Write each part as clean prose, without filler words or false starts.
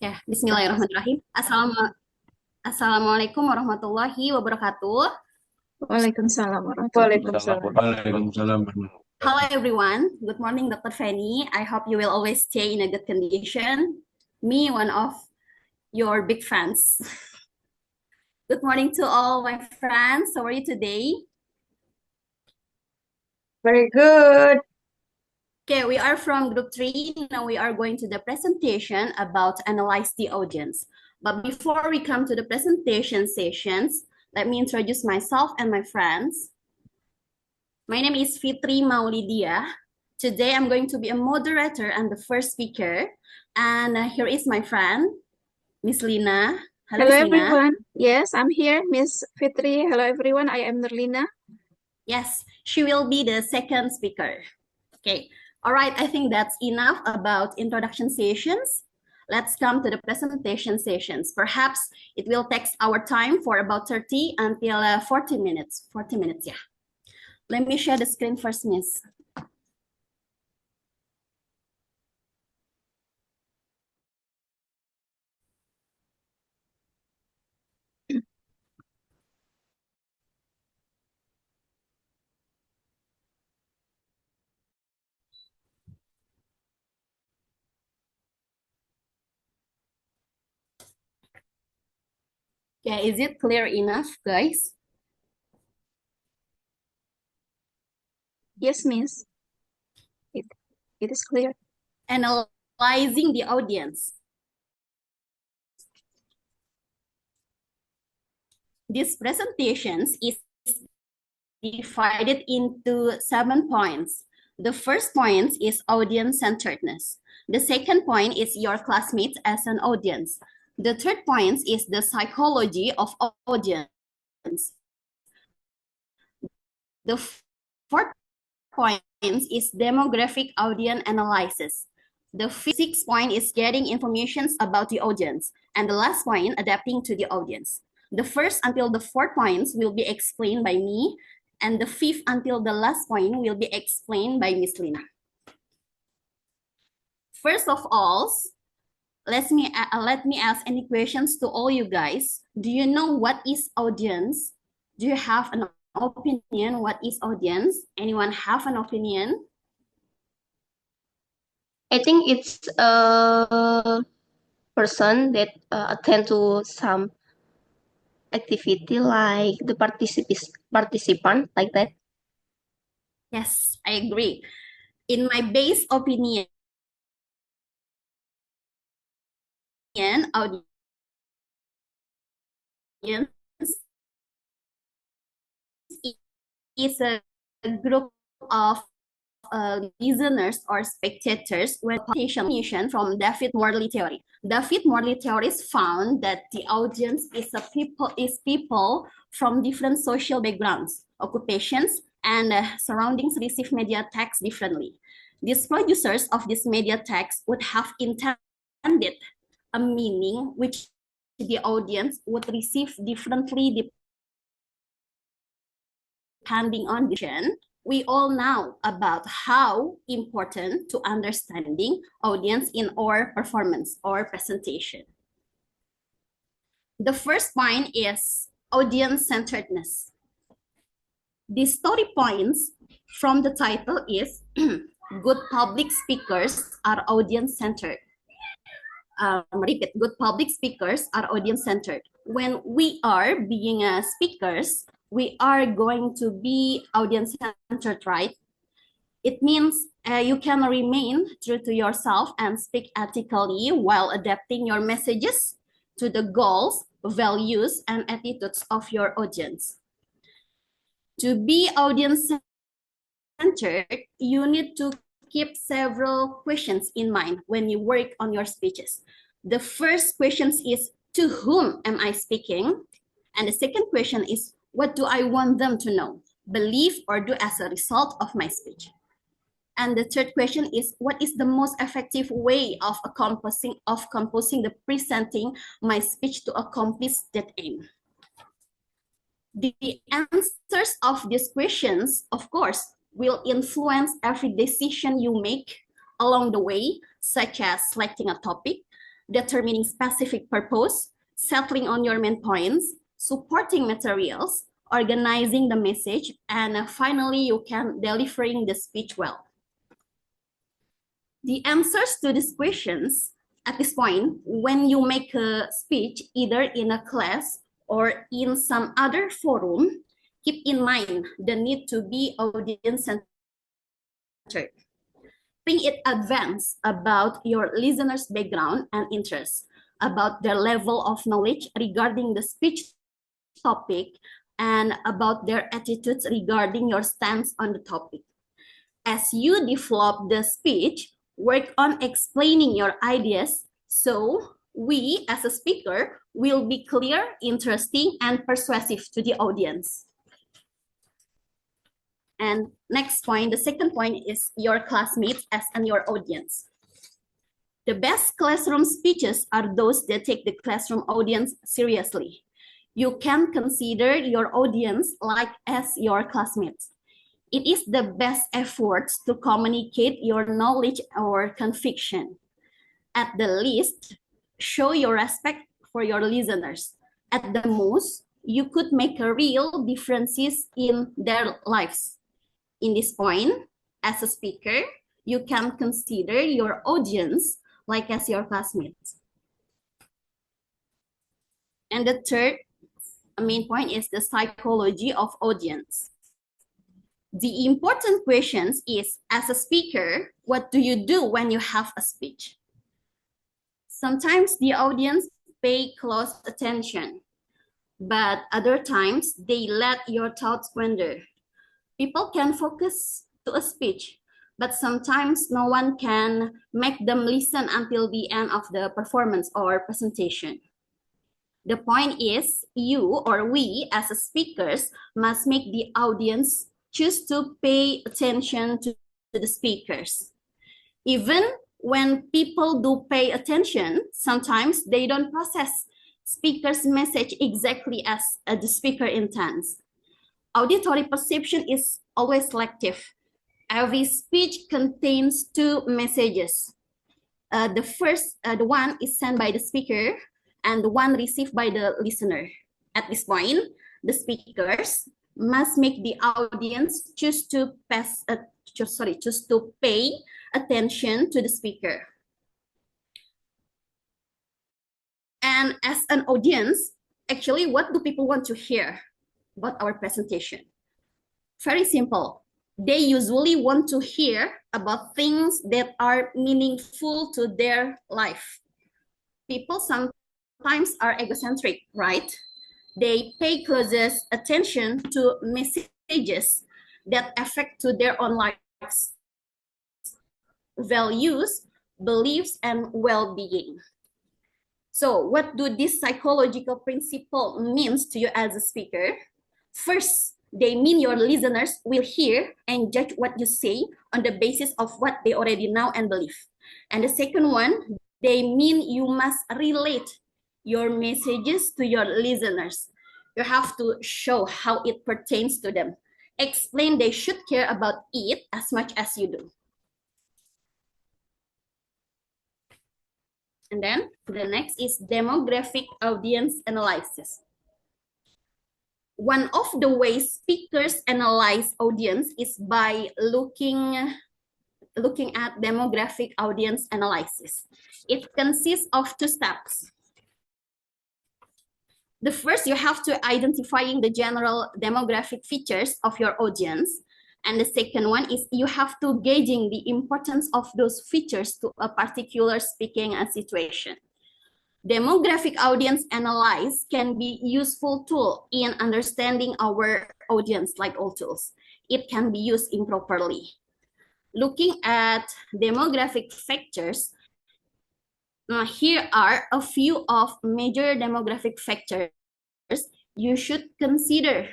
Oke, Bismillahirrahmanirrahim. Assalamualaikum warahmatullahi wabarakatuh. Waalaikumsalam warahmatullahi wabarakatuh. Waalaikumsalam. Hello everyone. Good morning, Dr. Fanny. I hope you will always stay in a good condition. Me, one of your big fans. Good morning to all my friends. How are you today? Very good. Okay, we are from Group 3. Now we are going to the presentation about analyze the audience. But before we come to the presentation sessions, let me introduce myself and my friends. My name is Fitri Maulidia. Today I'm going to be a moderator and the first speaker. And here is my friend, Miss Lina. Hello, Miss Lina. everyone. Yes, I'm here, Miss Fitri. Hello, everyone. I am Nurlina. Yes, she will be the second speaker. Okay. All right, I think that's enough about introduction sessions. Let's come to the presentation sessions. Perhaps it will take our time for about 30 until 40 minutes. 40 minutes, yeah. Let me share the screen first, Miss. Okay, is it clear enough, guys? Yes, Miss. It is clear. Analyzing the audience. These presentations is divided into 7 points. The first point is audience-centeredness. The second point is your classmates as an audience. The third point is the psychology of audience. The fourth point is demographic audience analysis. The sixth point is getting information about the audience. And the last point, adapting to the audience. The first until the fourth points will be explained by me, and the fifth until the last point will be explained by Miss Lina. First of all, let me ask any questions to all you guys. Do you know what is audience? Do you have an opinion? What is audience? Anyone have an opinion? I think it's a person that attend to some activity like the participant like that. Yes, I agree. In my base opinion, audience is a group of listeners or spectators with definition from David Morley theory. David Morley theories found that the audience is people from different social backgrounds, occupations, and surroundings receive media text differently. These producers of this media text would have intended a meaning which the audience would receive differently depending on the vision. We all know about how important to understanding audience in our performance or presentation. The first point is audience-centeredness. The story points from the title is good public speakers are audience-centered. Repeat, good public speakers are audience-centered. When we are being speakers, we are going to be audience-centered, right? It means you can remain true to yourself and speak ethically while adapting your messages to the goals, values, and attitudes of your audience. To be audience-centered, you need to keep several questions in mind when you work on your speeches. The first question is, to whom am I speaking? And the second question is, what do I want them to know, believe, or do as a result of my speech? And the third question is, what is the most effective way of composing the presenting my speech to accomplish that aim? The answers of these questions, of course, will influence every decision you make along the way, such as selecting a topic, determining specific purpose, settling on your main points, supporting materials, organizing the message, and finally you can delivering the speech well. The answers to these questions at this point, when you make a speech either in a class or in some other forum, keep in mind the need to be audience-centered. Think in advance about your listeners' background and interests, about their level of knowledge regarding the speech topic, and about their attitudes regarding your stance on the topic. As you develop the speech, work on explaining your ideas so we, as a speaker, will be clear, interesting, and persuasive to the audience. And next point, the second point is your classmates as and your audience. The best classroom speeches are those that take the classroom audience seriously. You can consider your audience like as your classmates. It is the best efforts to communicate your knowledge or conviction. At the least, show your respect for your listeners. At the most, you could make a real differences in their lives. In this point, as a speaker, you can consider your audience like as your classmates. And the third main point is the psychology of audience. The important questions is, as a speaker, what do you do when you have a speech? Sometimes the audience pay close attention, but other times they let your thoughts wander. People can focus to a speech, but sometimes no one can make them listen until the end of the performance or presentation. The point is, you or we as speakers must make the audience choose to pay attention to the speakers. Even when people do pay attention, sometimes they don't process speaker's message exactly as the speaker intends. Auditory perception is always selective. Every speech contains two messages. The one is sent by the speaker and the one received by the listener. At this point, the speakers must make the audience choose to pay attention to the speaker. And as an audience, actually, what do people want to hear about our presentation? Very simple. They usually want to hear about things that are meaningful to their life. People sometimes are egocentric, right? They pay closest attention to messages that affect to their own lives, values, beliefs, and well-being. So what do this psychological principle means to you as a speaker? First, they mean your listeners will hear and judge what you say on the basis of what they already know and believe. And the second one, they mean you must relate your messages to your listeners. You have to show how it pertains to them. Explain they should care about it as much as you do. And then the next is demographic audience analysis. One of the ways speakers analyze audience is by looking at demographic audience analysis. It consists of two steps. The first, you have to identifying the general demographic features of your audience. And the second one is you have to gauging the importance of those features to a particular speaking situation. Demographic audience analysis can be useful tool in understanding our audience like all tools. It can be used improperly. Looking at demographic factors, here are a few of major demographic factors you should consider,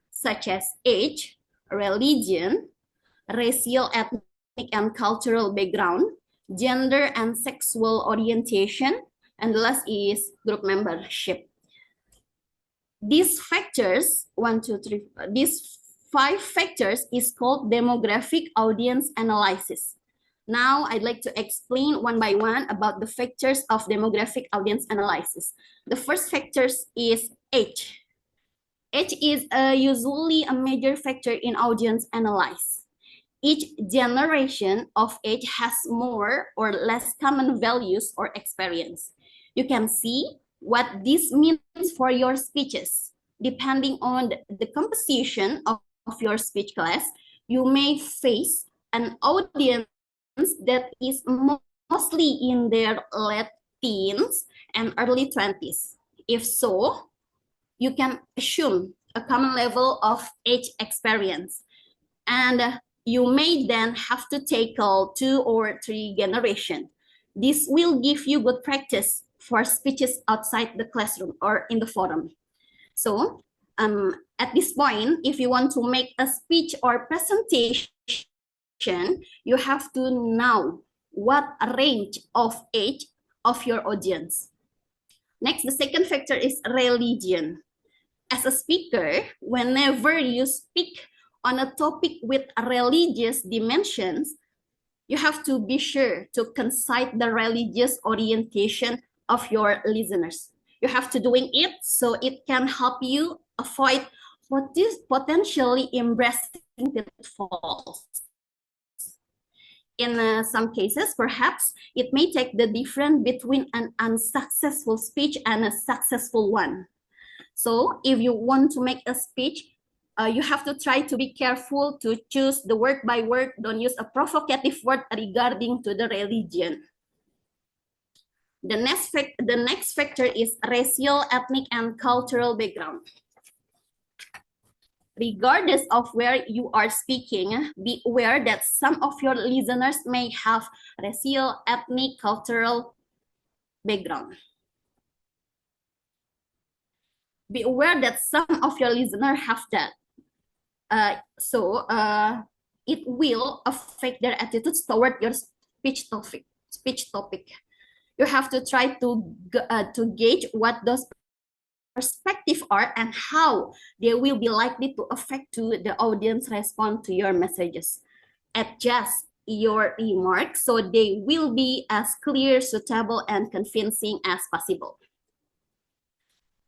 such as age, religion, racial, ethnic, and cultural background, gender and sexual orientation, and the last is group membership. These factors, these 5 factors is called demographic audience analysis. Now, I'd like to explain one by one about the factors of demographic audience analysis. The first factors is age. Age is usually a major factor in audience analysis. Each generation of age has more or less common values or experience. You can see what this means for your speeches. Depending on the composition of your speech class, you may face an audience that is mostly in their late teens and early 20s. If so, you can assume a common level of age experience. And you may then have to tackle 2 or 3 generations. This will give you good practice for speeches outside the classroom or in the forum. So at this point, if you want to make a speech or presentation, you have to know what range of age of your audience. Next, the second factor is religion. As a speaker, whenever you speak on a topic with religious dimensions, you have to be sure to consider the religious orientation of your listeners. You have to doing it so it can help you avoid what is potentially embarrassing pitfalls. In some cases, perhaps it may take the difference between an unsuccessful speech and a successful one. So if you want to make a speech, you have to try to be careful to choose the word by word. Don't use a provocative word regarding to the religion. The next factor is racial, ethnic, and cultural background. Regardless of where you are speaking, be aware that some of your listeners may have racial, ethnic, cultural background. Be aware that some of your listeners have that. It will affect their attitudes toward your speech topic. You have to try to gauge what those perspectives are and how they will be likely to affect to the audience response to your messages. Adjust your remarks so they will be as clear, suitable, and convincing as possible.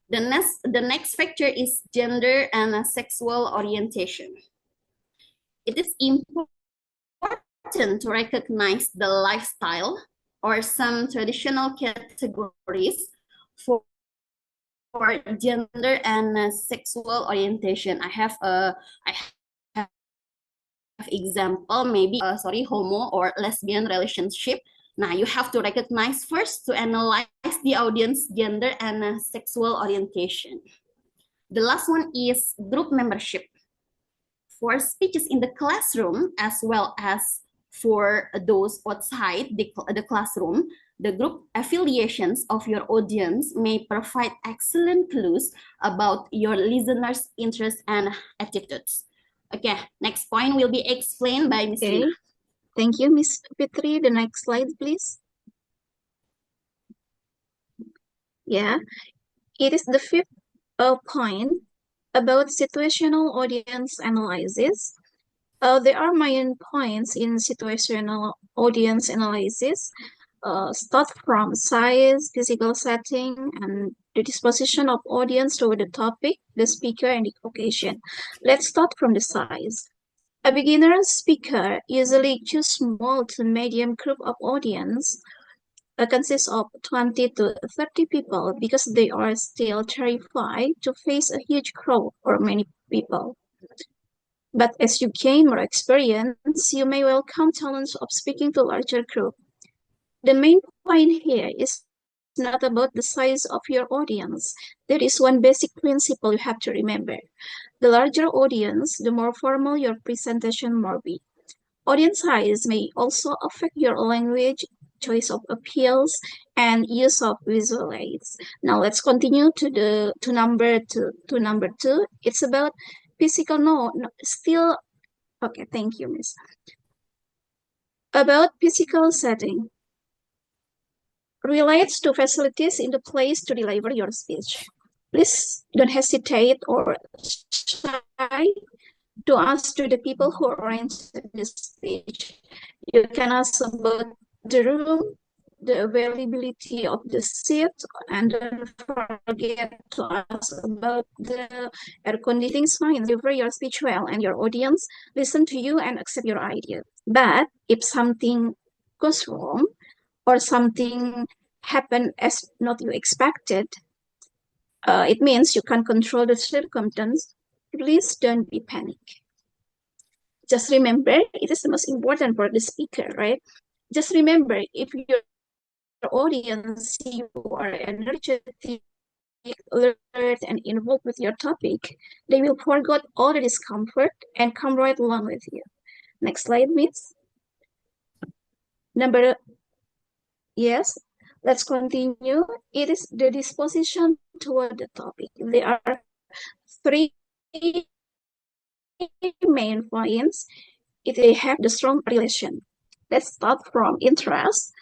The next factor is gender and sexual orientation. It is important to recognize the lifestyle or some traditional categories for gender and sexual orientation. I have example, maybe homo or lesbian relationship. Now you have to recognize first to analyze the audience gender and sexual orientation. The last one is group membership. For speeches in the classroom as well as for those outside the classroom, the group affiliations of your audience may provide excellent clues about your listeners' interests and attitudes. Okay, next point will be explained by Ms. Okay. Lina. Thank you, Ms. Fitri. The next slide, please. Yeah, it is the fifth point about situational audience analysis. There are main points in situational audience analysis. Start from size, physical setting, and the disposition of audience toward the topic, the speaker, and the occasion. Let's start from the size. A beginner speaker usually choose small to medium group of audience consists of 20 to 30 people because they are still terrified to face a huge crowd or many people. But as you gain more experience, you may welcome challenge of speaking to larger group. The main point here is not about the size of your audience. There is one basic principle you have to remember. The larger audience, the more formal your presentation may be. Audience size may also affect your language, choice of appeals, and use of visual aids. Now let's continue to number two. It's about physical. Still okay. Thank you, Miss. About physical setting. Relates to facilities in the place to deliver your speech. Please don't hesitate or shy to ask to the people who arranged the speech. You can ask about the room, the availability of the seat, and don't forget to ask about the air conditioning fine. Deliver your speech well, and your audience listen to you and accept your idea. But if something goes wrong or something happened as not you expected, it means you can't control the circumstance. Please don't be panic. Just remember, it is the most important for the speaker, right? Just remember, if your audience see you are energetic, alert, and involved with your topic, they will forget all the discomfort and come right along with you. Next slide, please. Yes, let's continue. It is the disposition toward the topic. There are three main points if they have the strong relation. Let's start from interest.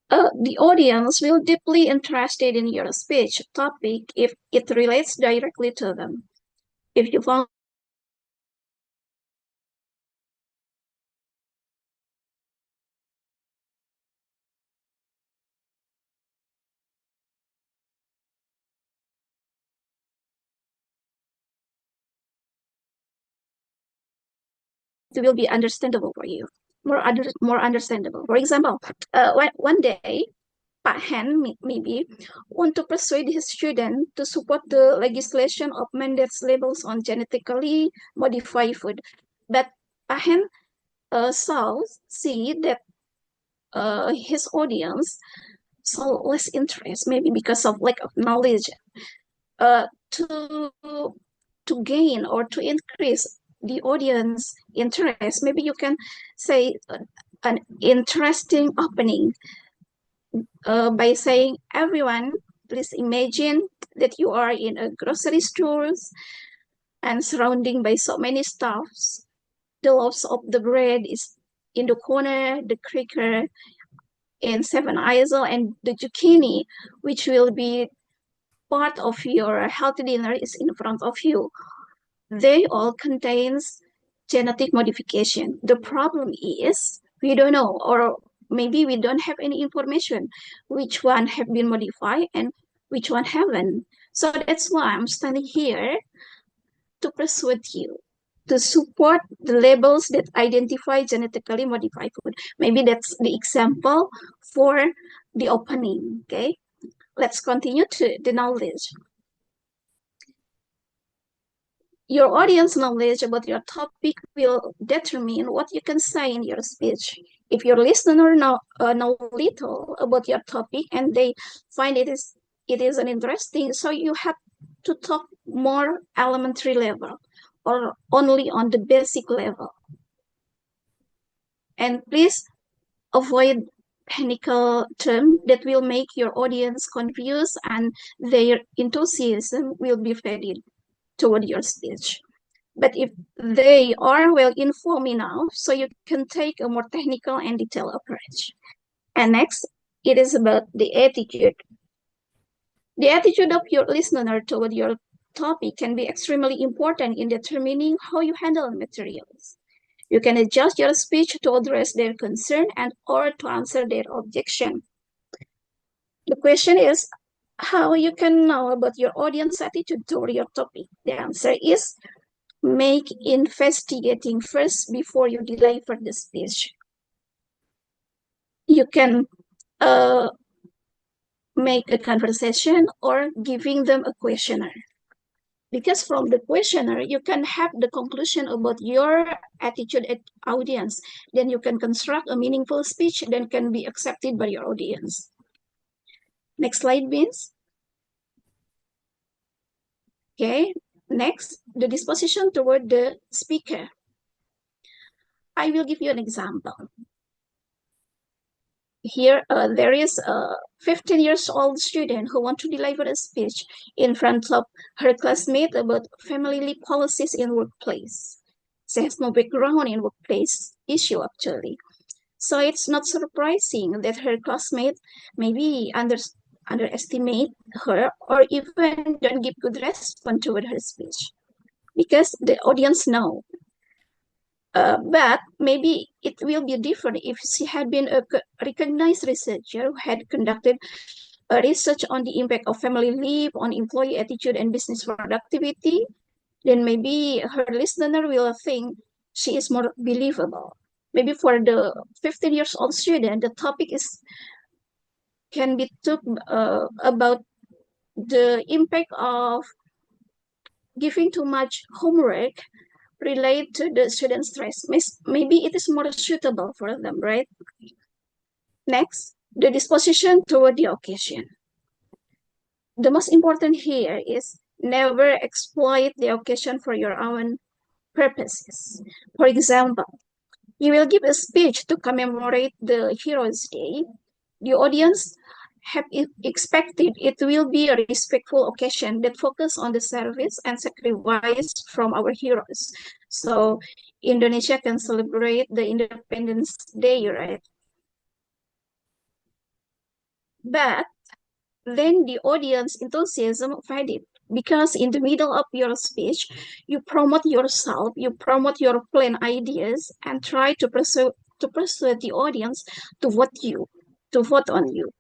The audience will deeply interested in your speech topic if it relates directly to them. If you found it will be understandable for you, more understandable. For example, one day, Pak Hen maybe want to persuade his student to support the legislation of mandates labels on genetically modified food, but Pak Hen see that his audience saw less interest, maybe because of lack of knowledge. To gain or to increase the audience interest, maybe you can say an interesting opening by saying, everyone, please imagine that you are in a grocery store and surrounding by so many stuffs. The loaves of the bread is in the corner, the cracker in 7 ISO, and the zucchini, which will be part of your healthy dinner, is in front of you. They all contains genetic modification. The problem is we don't know, or maybe we don't have any information which one have been modified and which one haven't. So that's why I'm standing here to persuade you to support the labels that identify genetically modified food. Maybe that's the example for the opening. Okay, let's continue to the knowledge. Your audience knowledge about your topic will determine what you can say in your speech. If your listener know little about your topic and they find it is an interesting, so you have to talk more elementary level or only on the basic level. And please avoid technical term that will make your audience confused and their enthusiasm will be faded toward your speech. But if they are well informed enough, so you can take a more technical and detailed approach. And next, it is about the attitude. The attitude of your listener toward your topic can be extremely important in determining how you handle materials. You can adjust your speech to address their concern and or to answer their objection. The question is how you can know about your audience attitude toward your topic. The answer is make investigating first before you deliver the speech. You can make a conversation or giving them a questionnaire. Because from the questionnaire, you can have the conclusion about your attitude at audience. Then you can construct a meaningful speech that can be accepted by your audience. Next slide, please. Okay, next, the disposition toward the speaker. I will give you an example. Here, there is a 15 years old student who wants to deliver a speech in front of her classmate about family policies in workplace. She has no background in workplace issue, actually. So it's not surprising that her classmate maybe underestimate her or even don't give good response toward her speech. because the audience know. But maybe it will be different if she had been a recognized researcher who had conducted a research on the impact of family leave on employee attitude and business productivity. Then maybe her listener will think she is more believable. Maybe for the 15 years old student, the topic can be took about the impact of giving too much homework relate to the student stress. Maybe it is more suitable for them, right? Next, the disposition toward the occasion. The most important here is never exploit the occasion for your own purposes. For example, you will give a speech to commemorate the Heroes' Day. The audience have expected it will be a respectful occasion that focus on the service and sacrifice from our heroes. So Indonesia can celebrate the Independence Day, right? But then the audience enthusiasm faded because in the middle of your speech, you promote yourself, you promote your plan ideas, and try to persuade the audience to vote on you,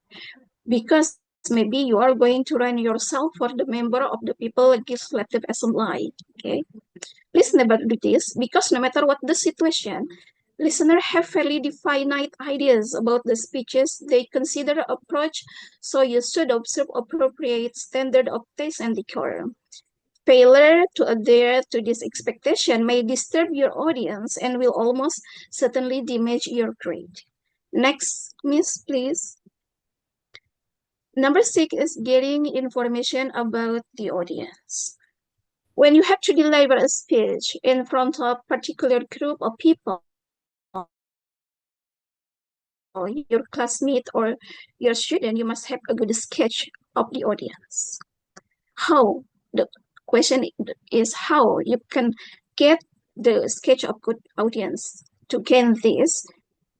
because maybe you are going to run yourself for the member of the people legislative assembly. Okay, please never do this, because no matter what the situation, listeners have fairly definite ideas about the speeches they consider approach, so you should observe appropriate standard of taste and decorum. Failure to adhere to this expectation may disturb your audience and will almost certainly damage your grade. Next, Miss, please. Number 6 is getting information about the audience. When you have to deliver a speech in front of a particular group of people, your classmate or your student, you must have a good sketch of the audience. How? The question is how you can get the sketch of good audience. To gain this,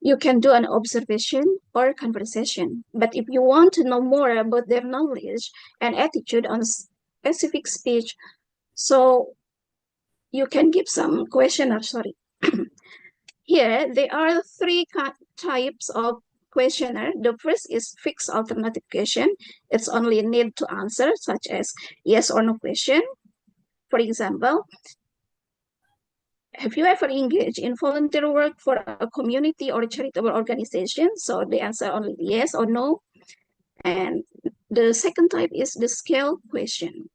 you can do an observation or conversation. But if you want to know more about their knowledge and attitude on specific speech, so you can give some questionnaire, sorry. Here, there are 3 types of questionnaire. The first is fixed alternative question. It's only need to answer, such as yes or no question. For example, have you ever engaged in volunteer work for a community or a charitable organization? So the answer only yes or no. And the second type is the scale question.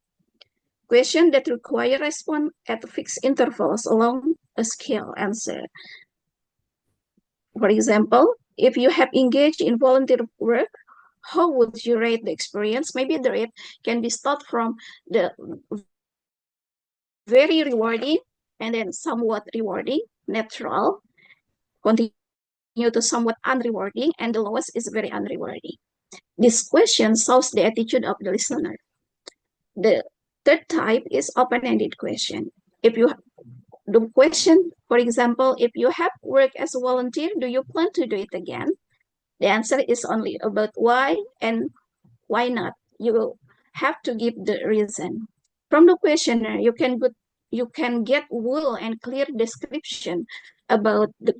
Question that require response at fixed intervals along a scale answer. For example, if you have engaged in volunteer work, how would you rate the experience? Maybe the rate can be start from the very rewarding and then somewhat rewarding, neutral, continue to somewhat unrewarding, and the lowest is very unrewarding. This question shows the attitude of the listener. The third type is open-ended question. If you the question, for example, if you have worked as a volunteer, do you plan to do it again? The answer is only about why and why not. You have to give the reason. From the questionnaire, you can get full and clear description about the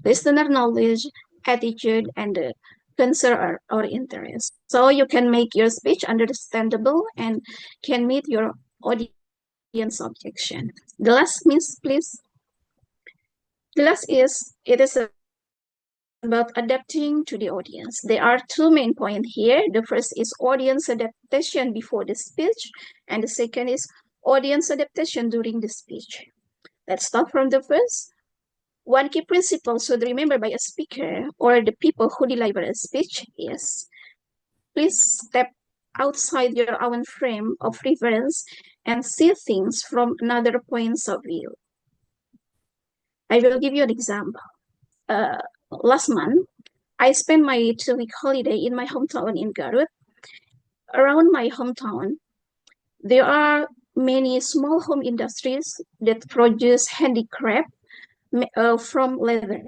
listener knowledge, attitude, and the concern or interest. So you can make your speech understandable and can meet your audience objection. The last, Miss, please. The last is, it is about adapting to the audience. There are 2 main points here. The first is audience adaptation before the speech, and the second is audience adaptation during the speech. Let's start from the first. One key principle should remember by a speaker or the people who deliver a speech is, please step outside your own frame of reference and see things from another points of view. I will give you an example. Last month, I spent my 2-week holiday in my hometown in Garut. Around my hometown, there are many small home industries that produce handicraft from leather.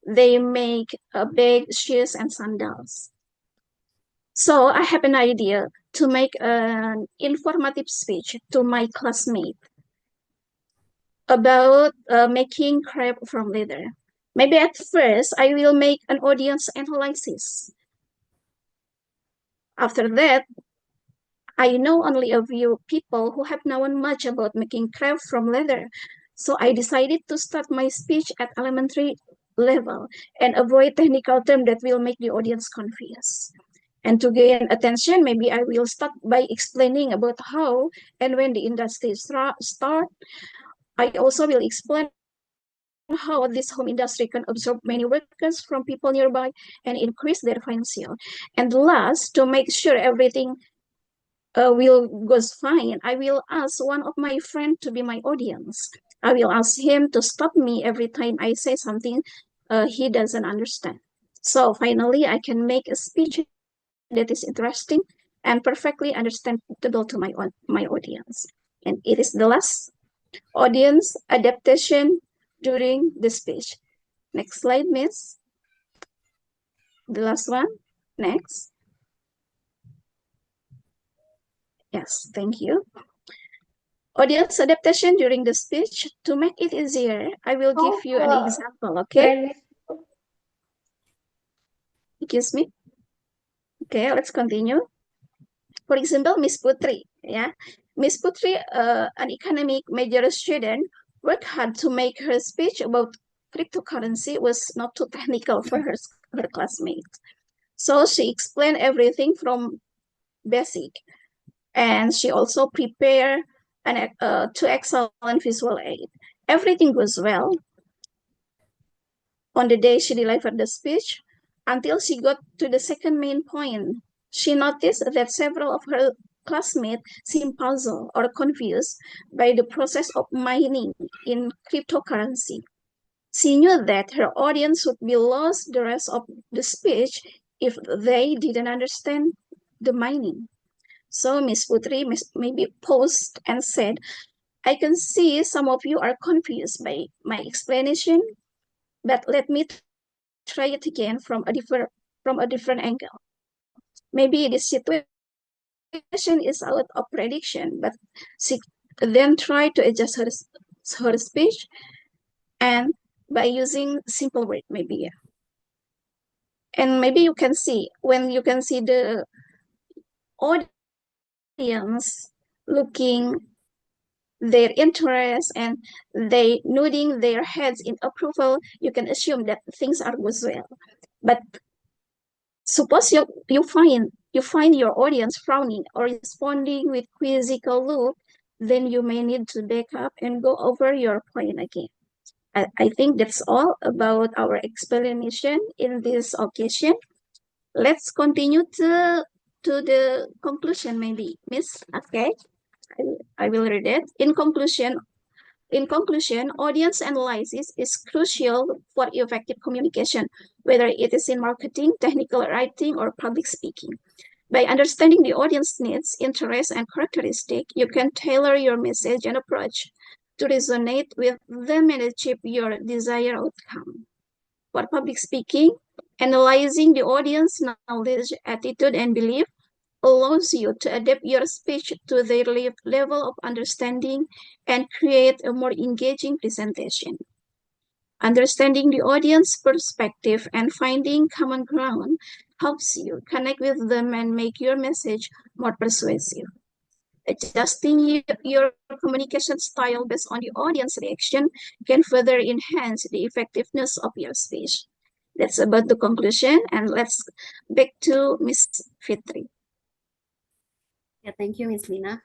They make bags, shoes, and sandals. So I have an idea to make an informative speech to my classmate. about making crepe from leather. Maybe at first I will make an audience analysis. After that, I know only a few people who have known much about making crepe from leather. So I decided to start my speech at elementary level and avoid technical terms that will make the audience confused. And to gain attention, maybe I will start by explaining about how and when the industry start. I also will explain how this home industry can absorb many workers from people nearby and increase their financial. And last, to make sure everything will goes fine, I will ask one of my friends to be my audience. I will ask him to stop me every time I say something he doesn't understand. So finally, I can make a speech that is interesting and perfectly understandable to my audience. And it is the last audience adaptation during the speech. Next slide, Miss. The last one. Next. Yes, thank you. Audience adaptation during the speech. To make it easier, I will give you an example, okay? Excuse me. Okay, let's continue. For example, Miss Putri, yeah. Miss Putri, an economic major student, worked hard to make her speech about cryptocurrency was not too technical for her classmates. So she explained everything from basic, and she also prepared two excellent visual aid. Everything goes well on the day she delivered the speech until she got to the second main point. She noticed that several of her classmates seemed puzzled or confused by the process of mining in cryptocurrency. She knew that her audience would be lost the rest of the speech if they didn't understand the mining. So Miss Putri maybe paused and said, I can see some of you are confused by my explanation, but let me try it again from a different angle. Maybe the situation is out of prediction, but she then tried to adjust her speech and by using simple word maybe, yeah. And maybe you can see when you can see the audience looking their interest and they nodding their heads in approval, you can assume that things are goes well. But suppose you find your audience frowning or responding with quizzical look, then you may need to back up and go over your point again. I think that's all about our explanation in this occasion. Let's continue to the conclusion maybe, Miss. Okay, I will read it. In conclusion, audience analysis is crucial for effective communication, whether it is in marketing, technical writing, or public speaking. By understanding the audience needs, interests, and characteristics, you can tailor your message and approach to resonate with them and achieve your desired outcome. For public speaking, analyzing the audience knowledge, attitude, and belief allows you to adapt your speech to their level of understanding and create a more engaging presentation. Understanding the audience perspective and finding common ground helps you connect with them and make your message more persuasive. Adjusting your communication style based on the audience reaction can further enhance the effectiveness of your speech. That's about the conclusion, and let's back to Miss Fitri. Yeah, thank you, Miss Lina.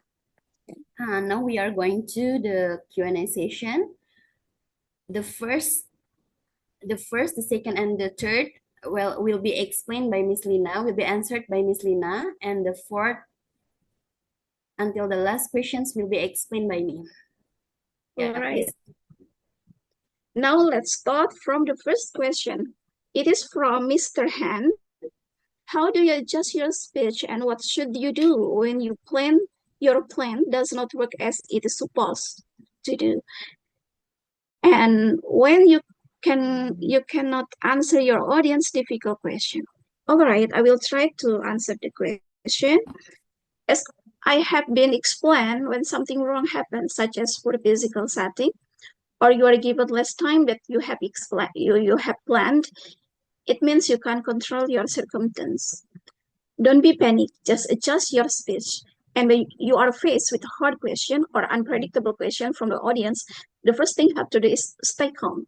Now we are going to the Q&A session. The first, the second, and the third will be explained by Miss Lina, will be answered by Miss Lina, and the fourth until the last questions will be explained by me. Yeah, all right. Now let's start from the first question. It is from Mr. Han. How do you adjust your speech and what should you do when your plan does not work as it is supposed to do? And when you cannot answer your audience difficult question. All right, I will try to answer the question. As I have been explained, when something wrong happens, such as for the physical setting, or you are given less time that you have planned, it means you can't control your circumstance. Don't be panicked, just adjust your speech. And when you are faced with a hard question or unpredictable question from the audience, the first thing you have to do is stay calm.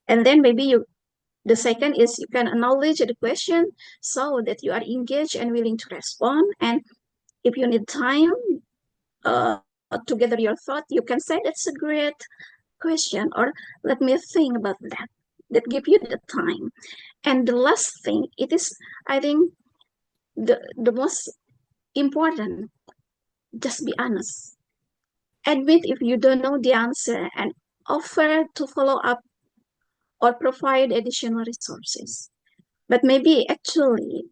And then the second is you can acknowledge the question so that you are engaged and willing to respond. And if you need time to gather your thought, you can say that's a great question, or let me think about that. That give you the time. And the last thing, it is, I think, the most important, just be honest. Admit if you don't know the answer and offer to follow up or provide additional resources. But maybe actually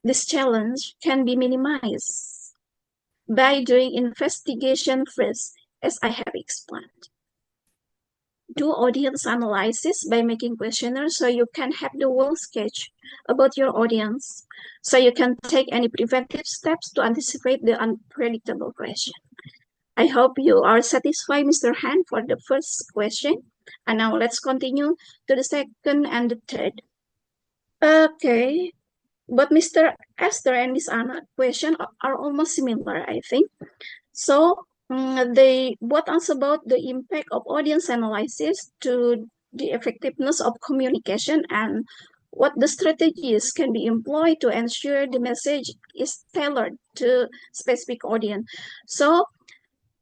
this challenge can be minimized by doing investigation first, as I have explained. Do audience analysis by making questionnaires so you can have the whole sketch about your audience, so you can take any preventive steps to anticipate the unpredictable question. I hope you are satisfied, Mr. Han, for the first question. And now let's continue to the second and the third. Okay, but Mr. Esther and Miss Anna question are almost similar, I think. So they both answer about the impact of audience analysis to the effectiveness of communication and what the strategies can be employed to ensure the message is tailored to specific audience. So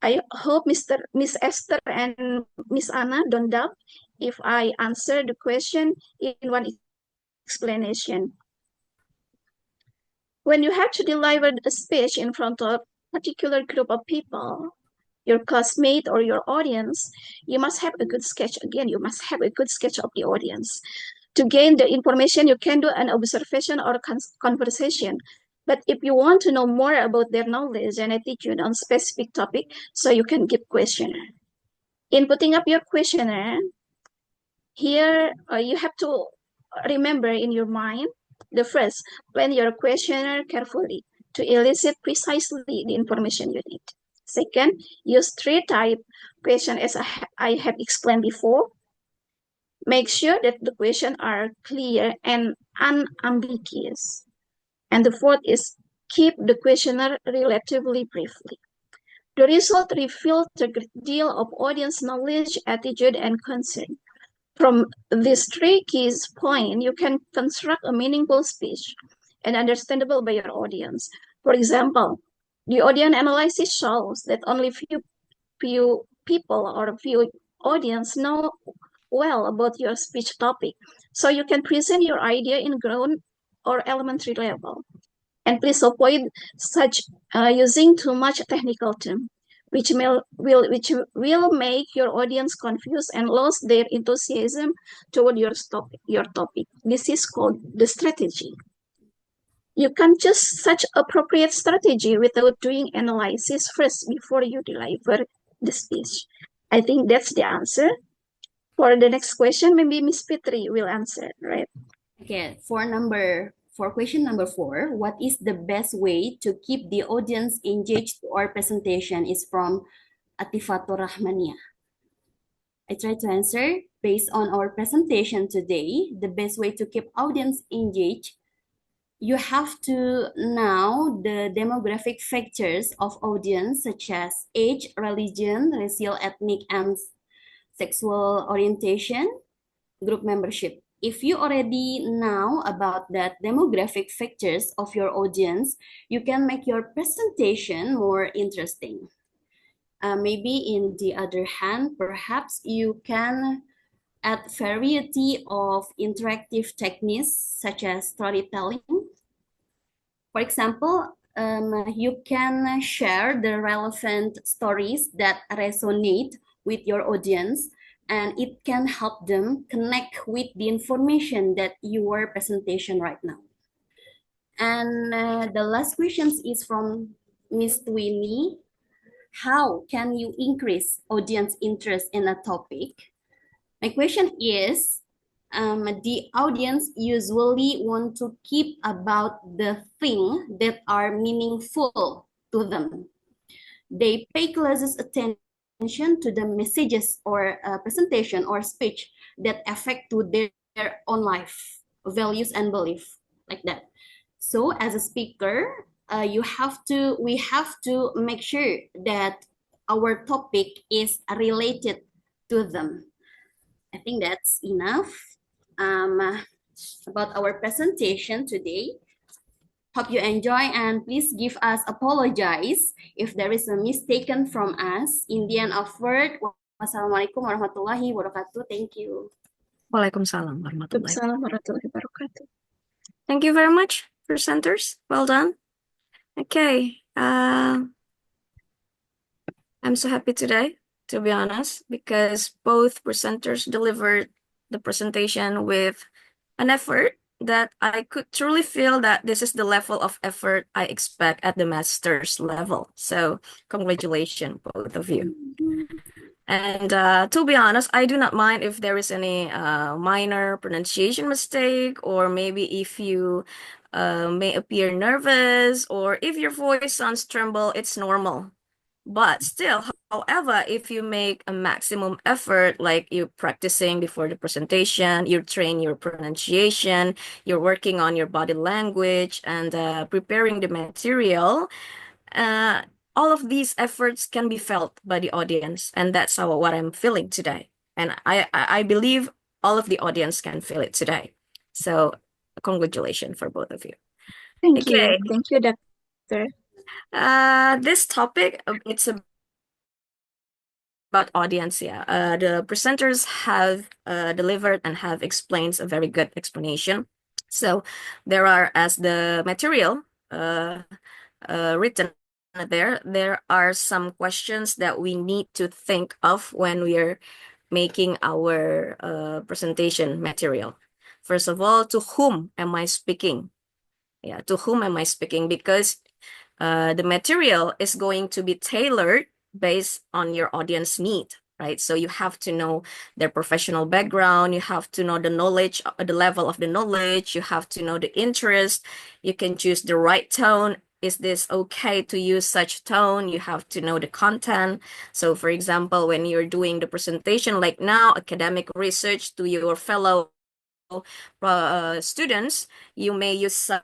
I hope Miss Esther and Miss Anna don't doubt if I answer the question in one explanation. When you have to deliver a speech in front of a particular group of people, your classmate or your audience, you must have a good sketch. Again, you must have a good sketch of the audience. To gain the information, you can do an observation or conversation. But if you want to know more about their knowledge and attitude on specific topic, so you can give questionnaire. In putting up your questionnaire, here you have to remember in your mind, the first, plan your questionnaire carefully to elicit precisely the information you need. Second, use three type question as I have explained before. Make sure that the questions are clear and unambiguous. And the fourth is keep the questionnaire relatively briefly. The result reveals a great deal of audience knowledge, attitude, and concern. From these three key points, you can construct a meaningful speech and understandable by your audience. For example, the audience analysis shows that only few people or few audience know well about your speech topic. So you can present your idea in ground or elementary level. And please avoid such using too much technical term, which will make your audience confused and lose their enthusiasm toward your topic. This is called the strategy. You can choose such appropriate strategy without doing analysis first before you deliver the speech. I think that's the answer. For the next question, maybe Miss Fitri will answer, right? Okay, for question number 4, what is the best way to keep the audience engaged to our presentation is from Atifatur Rahmania. I try to answer. Based on our presentation today, the best way to keep audience engaged, you have to know the demographic factors of audience such as age, religion, racial, ethnic, and sexual orientation, group membership. If you already know about that demographic factors of your audience, you can make your presentation more interesting. Maybe in the other hand, perhaps you can add variety of interactive techniques such as storytelling. For example, you can share the relevant stories that resonate with your audience, and it can help them connect with the information that your presentation right now. And the last question is from Miss Twinnie. How can you increase audience interest in a topic? My question is, the audience usually want to keep about the thing that are meaningful to them. They pay closest attention attention to the messages or presentation or speech that affect to their own life, values and belief, like that. So as a speaker, we have to make sure that our topic is related to them. I think that's enough about our presentation today. Hope you enjoy and please give us apologize if there is a mistaken from us. In the end of word, wassalamualaikum warahmatullahi wabarakatuh. Thank you. Waalaikumsalam warahmatullahi. Waalaikumsalam warahmatullahi wabarakatuh. Thank you very much, presenters. Well done. Okay. I'm so happy today, to be honest, because both presenters delivered the presentation with an effort that I could truly feel that this is the level of effort I expect at the master's level. So congratulations, both of you. And to be honest, I do not mind if there is any minor pronunciation mistake, or maybe if you may appear nervous, or if your voice sounds tremble, it's normal. But still, however, if you make a maximum effort, like you're practicing before the presentation, you train your pronunciation, you're working on your body language and preparing the material, all of these efforts can be felt by the audience, and that's what I'm feeling today. And I believe all of the audience can feel it today. So congratulations for both of you. Thank you, Doctor. This topic, it's about audience. Yeah, the presenters have delivered and have explained a very good explanation. So there are, as the material written there are some questions that we need to think of when we're making our presentation material. First of all, to whom am I speaking? Yeah, to whom am I speaking? Because the material is going to be tailored based on your audience need, right? So you have to know their professional background, you have to know the knowledge, the level of the knowledge, you have to know the interest, you can choose the right tone. Is this okay to use such tone? You have to know the content. So for example, when you're doing the presentation, like now, academic research to your fellow students, you may use some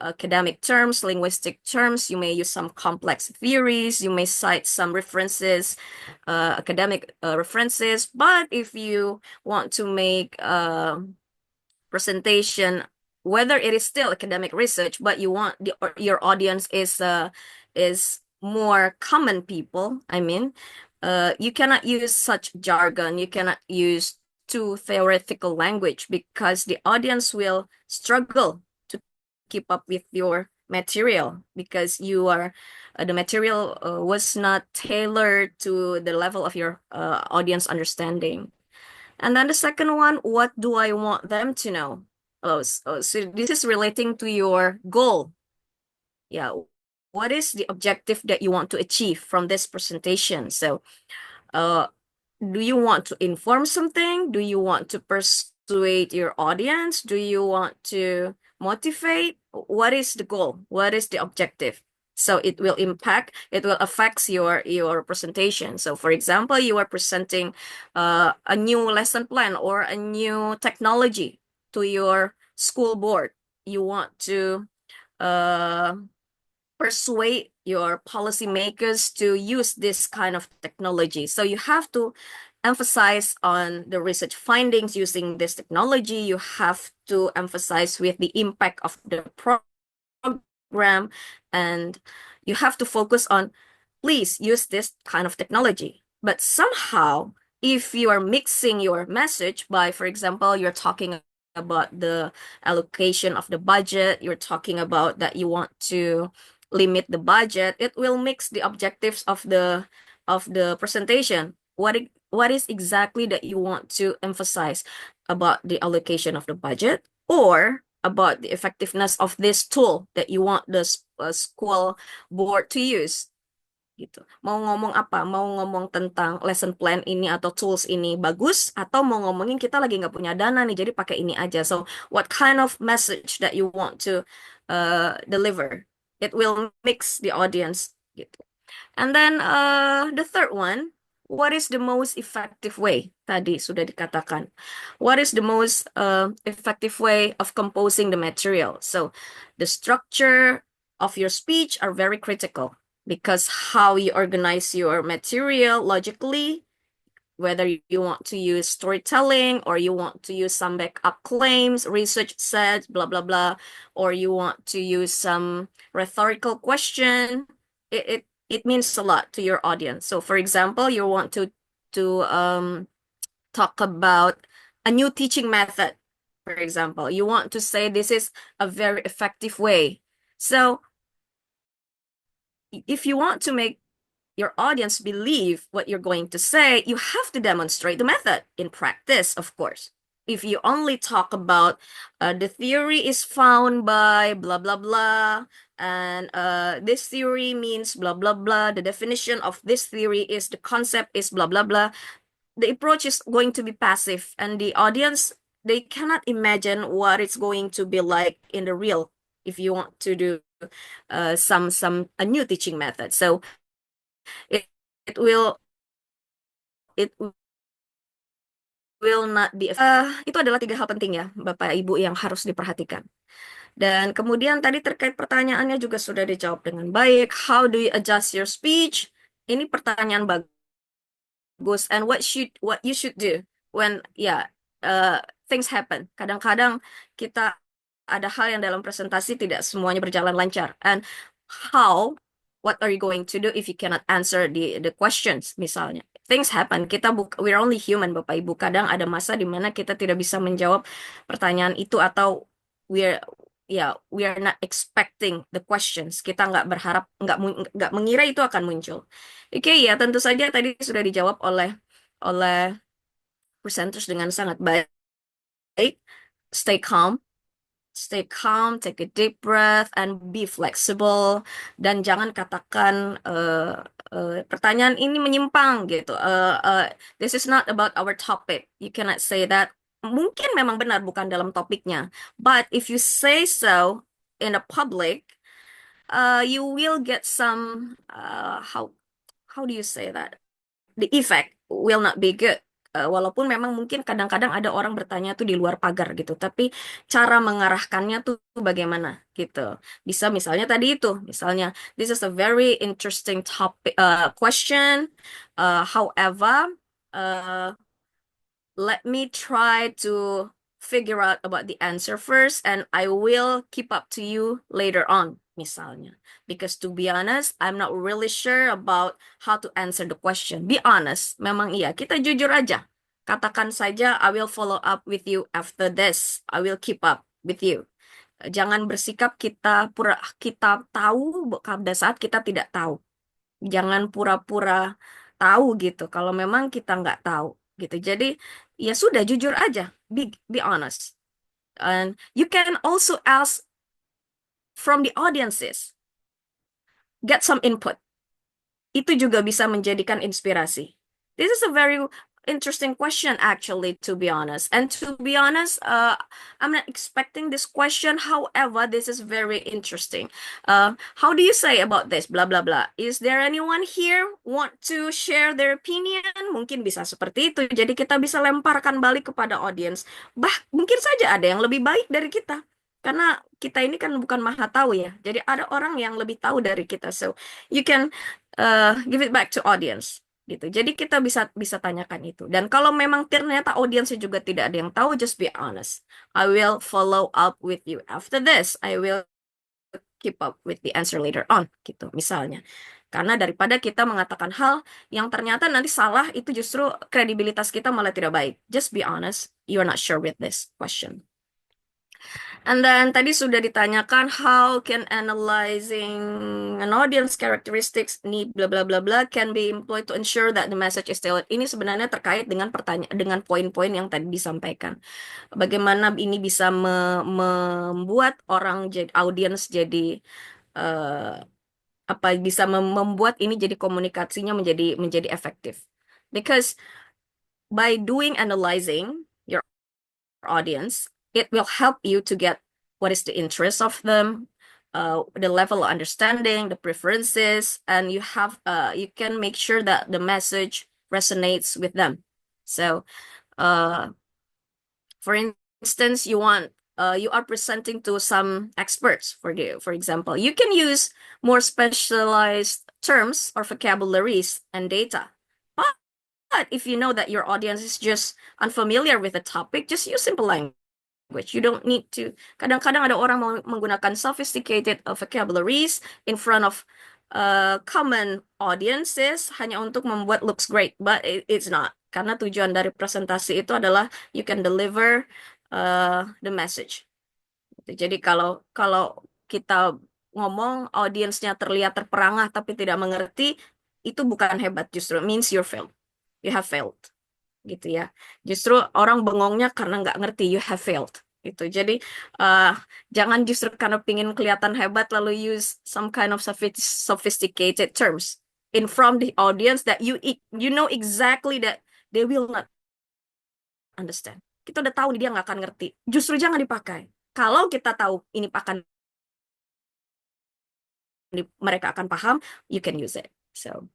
academic terms, linguistic terms, you may use some complex theories, you may cite some references, academic references. But if you want to make a presentation, whether it is still academic research, but you want your audience is more common people, I mean, you cannot use such jargon, you cannot use too theoretical language, because the audience will struggle to keep up with your material, because you are the material was not tailored to the level of your audience understanding. And then the second one, what do I want them to know? So this is relating to your goal. Yeah, what is the objective that you want to achieve from this presentation? So do you want to inform something? Do you want to persuade your audience? Do you want to motivate? What is the goal? What is the objective? So it will affect your presentation. So for example, you are presenting a new lesson plan or a new technology to your school board. You want to persuade your policymakers to use this kind of technology. So you have to emphasize on the research findings using this technology. You have to emphasize with the impact of the program, and you have to focus on, please use this kind of technology. But somehow, if you are mixing your message by, for example, you're talking about the allocation of the budget, you're talking about that you want to limit the budget, it will mix the objectives of the presentation. What is exactly that you want to emphasize about the allocation of the budget, or about the effectiveness of this tool that you want the school board to use? Gitu. Mau ngomong apa? Mau ngomong tentang lesson plan ini atau tools ini bagus, atau mau ngomongin kita lagi nggak punya dana nih, jadi pakai ini aja. So what kind of message that you want to deliver? It will mix the audience gitu. And then the third one, what is the most effective way? Tadi sudah dikatakan. What is the most effective way of composing the material? So the structure of your speech are very critical because how you organize your material logically, whether you want to use storytelling or you want to use some backup claims, research said, blah, blah, blah, or you want to use some rhetorical question, it means a lot to your audience. So for example, you want to talk about a new teaching method. For example, you want to say this is a very effective way. So if you want to make your audience believe what you're going to say, you have to demonstrate the method in practice, of course. If you only talk about the theory is found by blah, blah, blah, and this theory means blah, blah, blah, the definition of this theory is the concept is blah, blah, blah, the approach is going to be passive, and the audience, they cannot imagine what it's going to be like in the real if you want to do a new teaching method. So it, it will not be itu adalah 3 hal penting ya Bapak Ibu yang harus diperhatikan. Dan kemudian tadi terkait pertanyaannya juga sudah dijawab dengan baik. How do you adjust your speech? Ini pertanyaan bagus. And what you should do when things happen. Kadang-kadang kita ada hal yang dalam presentasi tidak semuanya berjalan lancar. And what are you going to do if you cannot answer the questions misalnya? Things happen. We're only human Bapak Ibu. Kadang ada masa di mana kita tidak bisa menjawab pertanyaan itu atau we are not expecting the questions. Kita nggak berharap, nggak mengira itu akan muncul. Oke, ya tentu saja tadi sudah dijawab oleh presenters dengan sangat baik. Stay calm, take a deep breath, and be flexible. Dan jangan katakan pertanyaan ini menyimpang gitu. This is not about our topic. You cannot say that. Mungkin memang benar bukan dalam topiknya. But if you say so in a public, you will get some how do you say that? The effect will not be good. Walaupun memang mungkin kadang-kadang ada orang bertanya tuh di luar pagar gitu, tapi cara mengarahkannya tuh bagaimana gitu. Bisa misalnya tadi itu, misalnya this is a very interesting topic question. However, let me try to figure out about the answer first, and I will keep up to you later on, misalnya. Because to be honest, I'm not really sure about how to answer the question. Be honest, memang iya, kita jujur aja. Katakan saja, I will follow up with you after this. I will keep up with you. Jangan bersikap kita tahu pada saat kita tidak tahu. Jangan pura-pura tahu gitu, kalau memang kita nggak tahu gitu. Jadi ya sudah, jujur aja, be honest. And you can also ask from the audiences, get some input. Itu juga bisa menjadikan inspirasi. This is a very interesting question actually, to be honest. And to be honest, I'm not expecting this question. However, this is very interesting. How do you say about this? Blah, blah, blah. Is there anyone here want to share their opinion? Mungkin bisa seperti itu. Jadi kita bisa lemparkan balik kepada audience. Mungkin saja ada yang lebih baik dari kita. Karena kita ini kan bukan maha tahu ya. Jadi ada orang yang lebih tahu dari kita. So you can give it back to audience gitu. Jadi kita bisa tanyakan itu. Dan kalau memang ternyata audiensnya juga tidak ada yang tahu, just be honest. I will follow up with you after this. I will keep up with the answer later on gitu misalnya. Karena daripada kita mengatakan hal yang ternyata nanti salah, itu justru kredibilitas kita malah tidak baik. Just be honest, you are not sure with this question. And then tadi sudah ditanyakan how can analyzing an audience characteristics need bla bla bla bla can be employed to ensure that the message is tailored. Ini sebenarnya terkait dengan dengan poin-poin yang tadi disampaikan. Bagaimana ini bisa membuat orang audience jadi bisa membuat ini jadi komunikasinya menjadi efektif. Because by doing analyzing your audience, it will help you to get what is the interest of them, the level of understanding, the preferences, and you can make sure that the message resonates with them. So, for instance, you are presenting to some experts, for example, you can use more specialized terms or vocabularies and data. But if you know that your audience is just unfamiliar with the topic, just use simple language. You don't need to. Kadang-kadang ada orang mau menggunakan sophisticated vocabularies in front of common audiences hanya untuk membuat looks great, but it's not. Karena tujuan dari presentasi itu adalah you can deliver the message. Jadi kalau kita ngomong audiensnya terlihat terperangah tapi tidak mengerti, itu bukan hebat, justru means you have failed gitu ya. Justru orang bengongnya karena nggak ngerti, you have failed gitu. Jadi jangan justru karena pingin kelihatan hebat lalu use some kind of sophisticated terms in front the audience that you know exactly that they will not understand. Kita udah tahu dia nggak akan ngerti. Justru jangan dipakai. Kalau kita tahu ini mereka akan paham, you can use it. So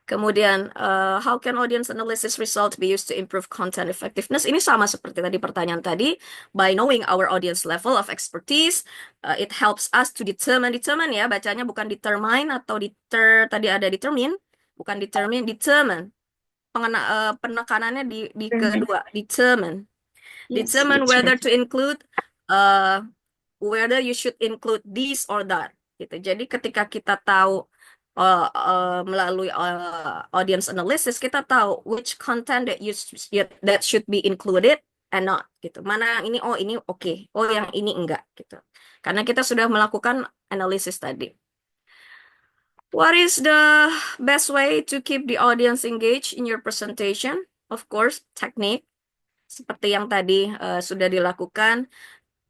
kemudian, how can audience analysis result be used to improve content effectiveness? Ini sama seperti tadi pertanyaan tadi. By knowing our audience level of expertise, it helps us to determine ya, bacanya bukan determine atau tadi ada determine, bukan determine. Penekanannya di kedua, determine. Yes, Determine that's whether right. to include, whether you should include this or that. Gitu. Jadi ketika kita tahu melalui audience analysis, kita tahu which content that should be included and not gitu. Mana yang ini, ini oke, yang ini enggak gitu. Karena kita sudah melakukan analisis tadi. What is the best way to keep the audience engaged in your presentation? Of course, technique. Seperti yang tadi sudah dilakukan.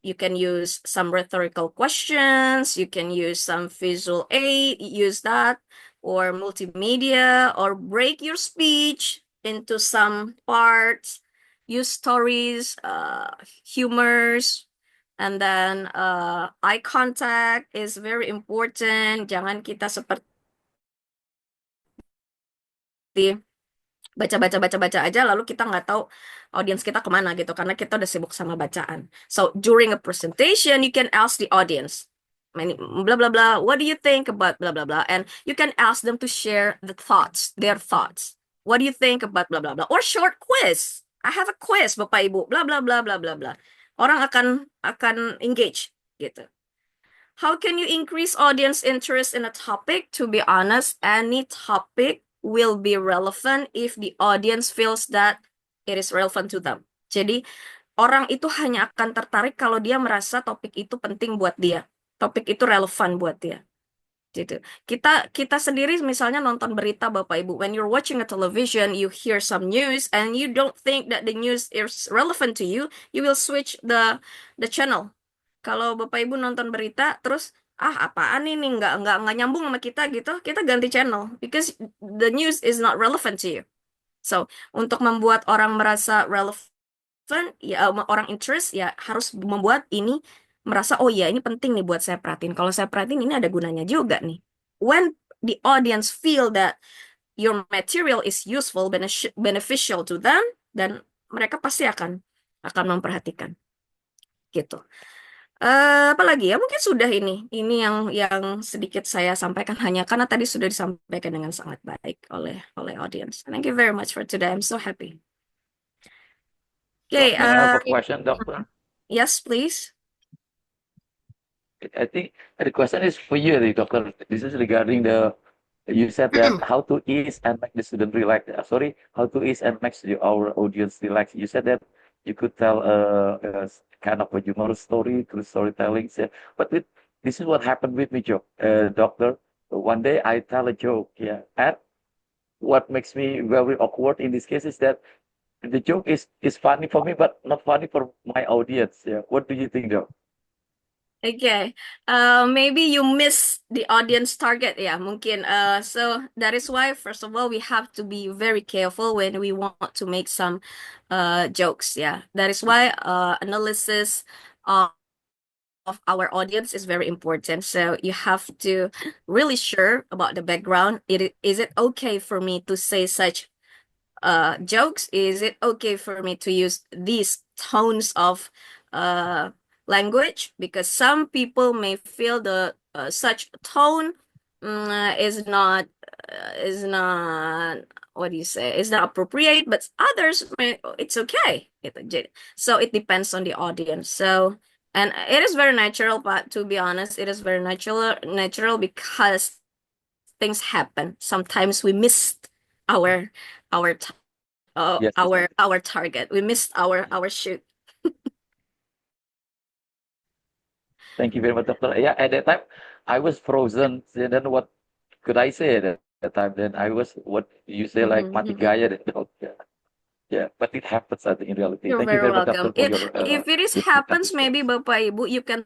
You can use some rhetorical questions, you can use some visual aid, use that, or multimedia, or break your speech into some parts, use stories, humors, and then eye contact is very important. Jangan kita seperti baca aja lalu kita nggak tahu audience kita kemana gitu karena kita udah sibuk sama bacaan. So during a presentation you can ask the audience blah blah blah, what do you think about blah blah blah, and you can ask them to share their thoughts. What do you think about blah blah blah, or short quiz. I have a quiz Bapak Ibu blah blah blah blah blah blah. Orang akan engage gitu. How can you increase audience interest in a topic? To be honest, any topic will be relevant if the audience feels that it is relevant to them. Jadi, orang itu hanya akan tertarik kalau dia merasa topik itu penting buat dia. Topik itu relevan buat dia. Gitu. Kita sendiri misalnya nonton berita Bapak Ibu, when you're watching a television, you hear some news and you don't think that the news is relevant to you, you will switch the channel. Kalau Bapak Ibu nonton berita terus apaan ini nggak nyambung sama kita gitu, kita ganti channel because the news is not relevant to you. So untuk membuat orang merasa relevant ya, orang interest ya harus membuat ini merasa oh ya ini penting nih buat saya perhatiin. Kalau saya perhatiin ini ada gunanya juga nih. When the audience feel that your material is useful, beneficial to them, dan mereka pasti akan memperhatikan gitu. Apalagi ya mungkin sudah ini yang sedikit saya sampaikan hanya karena tadi sudah disampaikan dengan sangat baik oleh audience. Thank you very much for today. I'm so happy. Okay, I have a question, Doctor. Yes, please. I think the question is for you, Doctor. This is regarding you said that how to ease and make the student relax. How to ease and make our audience relax. You said that you could tell a kind of a humorous story through storytelling. But this is what happened with me, Doctor. One day I tell a joke, and what makes me very awkward in this case is that the joke is funny for me, but not funny for my audience. What do you think, Doc? Okay, maybe you miss the audience target, mungkin. So that is why, first of all, we have to be very careful when we want to make some jokes. That is why analysis our audience is very important. So you have to really sure about the background. Is it okay for me to say such jokes? Is it okay for me to use these tones of language? Because some people may feel the such tone is not what do you say, is not appropriate, but others may, it's okay. So it depends on the audience. So, and it is very natural, but to be honest, it is very natural because things happen. Sometimes we missed our our t- Yes, our target. We missed our shoot. thank you very much, Doctor. Yeah, at that time I was frozen. And then what could I say at that time? Then I was what you say like mati Mhm. gaya. Yeah, but it happens I think in reality. You're Thank you very very much, welcome. Doctor, for your If it is good happens, answers. maybe Bapak Ibu, you can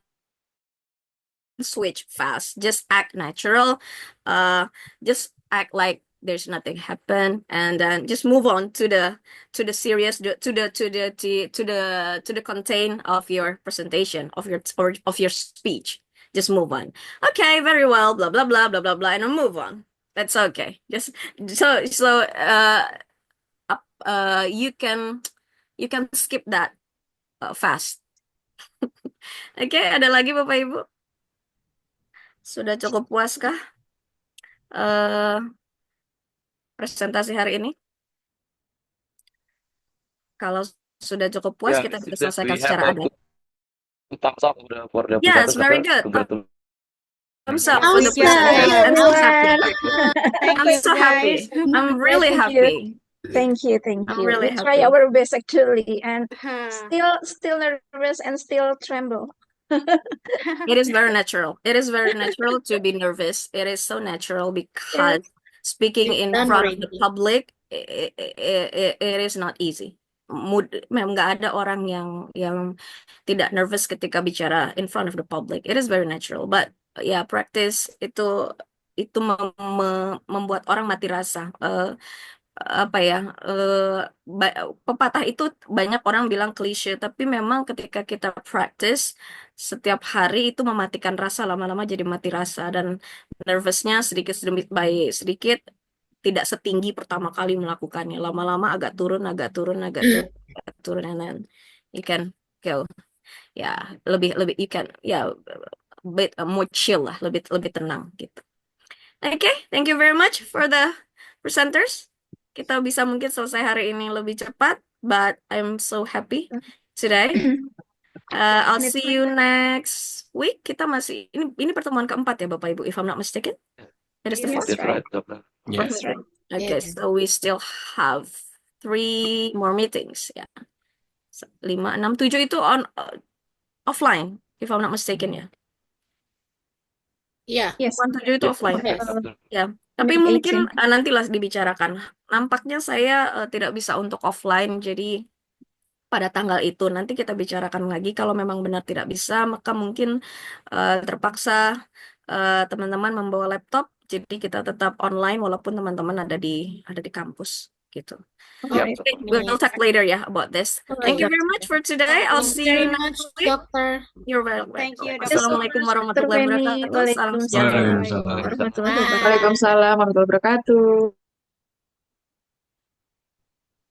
switch fast. Just act natural. Just act like there's nothing happen, and then just move on to the serious to the content of your presentation of your speech. Just move on. Okay, very well. Blah blah blah blah blah blah, and move on. That's okay. Just you can skip that fast. Oke, ada lagi Bapak Ibu? Sudah cukup puas kah presentasi hari ini? Kalau sudah cukup puas, Yeah, kita it bisa seems that selesaikan we have secara adil. two thumbs up for the Yes, presenters, very Doctor. good. Congratulations. Thumbs up for the Awesome. presentation. I'm so happy. Thank I'm you, so happy. guys. I'm really Thank you. happy. Thank you. I'm really We try happy. our best actually, and Uh-huh. still nervous and still tremble. It is very natural. It is very natural to be nervous. It is so natural because speaking in Done front of the already. public, it is not easy. Memang nggak ada orang yang tidak nervous ketika bicara in front of the public. It is very natural. But ya practice itu membuat orang mati rasa. Apa ya, pepatah itu banyak orang bilang klise, tapi memang ketika kita practice setiap hari itu mematikan rasa, lama-lama jadi mati rasa, dan nervousnya sedikit demi sedikit tidak setinggi pertama kali melakukannya, lama-lama agak turun, agak turun, agak turun, agak turun, and then you can go, ya lebih you can ya bit more chill lah, lebih tenang gitu. Okay, thank you very much for the presenters. Kita bisa mungkin selesai hari ini lebih cepat, but I'm so happy today. I'll see you next week. Kita masih ini pertemuan keempat ya Bapak Ibu, if I'm not mistaken. That is the Yes, fourth. That's right, Doctor. That's right. Okay, Yeah. so we still have 3 more meetings. Ya, 5, 6, 7 itu offline, if I'm not mistaken ya. Yeah. Yes. 7 itu Yes, offline. yes, Uh, Doctor. Ya, tapi May mungkin 18. nantilah dibicarakan. Nampaknya saya tidak bisa untuk offline, jadi pada tanggal itu nanti kita bicarakan lagi. Kalau memang benar tidak bisa, maka mungkin terpaksa teman-teman membawa laptop, jadi kita tetap online walaupun teman-teman ada di kampus gitu. Alright. Okay, we'll talk later ya about this. Thank you very much for today. I'll see you Very next much, week. Doctor. You're very welcome. Thank you, Doctor. Assalamualaikum warahmatullahi wabarakatuh. Salam sejahtera. Waalaikumsalam warahmatullahi wabarakatuh. Waalaikumsalam warahmatullahi wabarakatuh.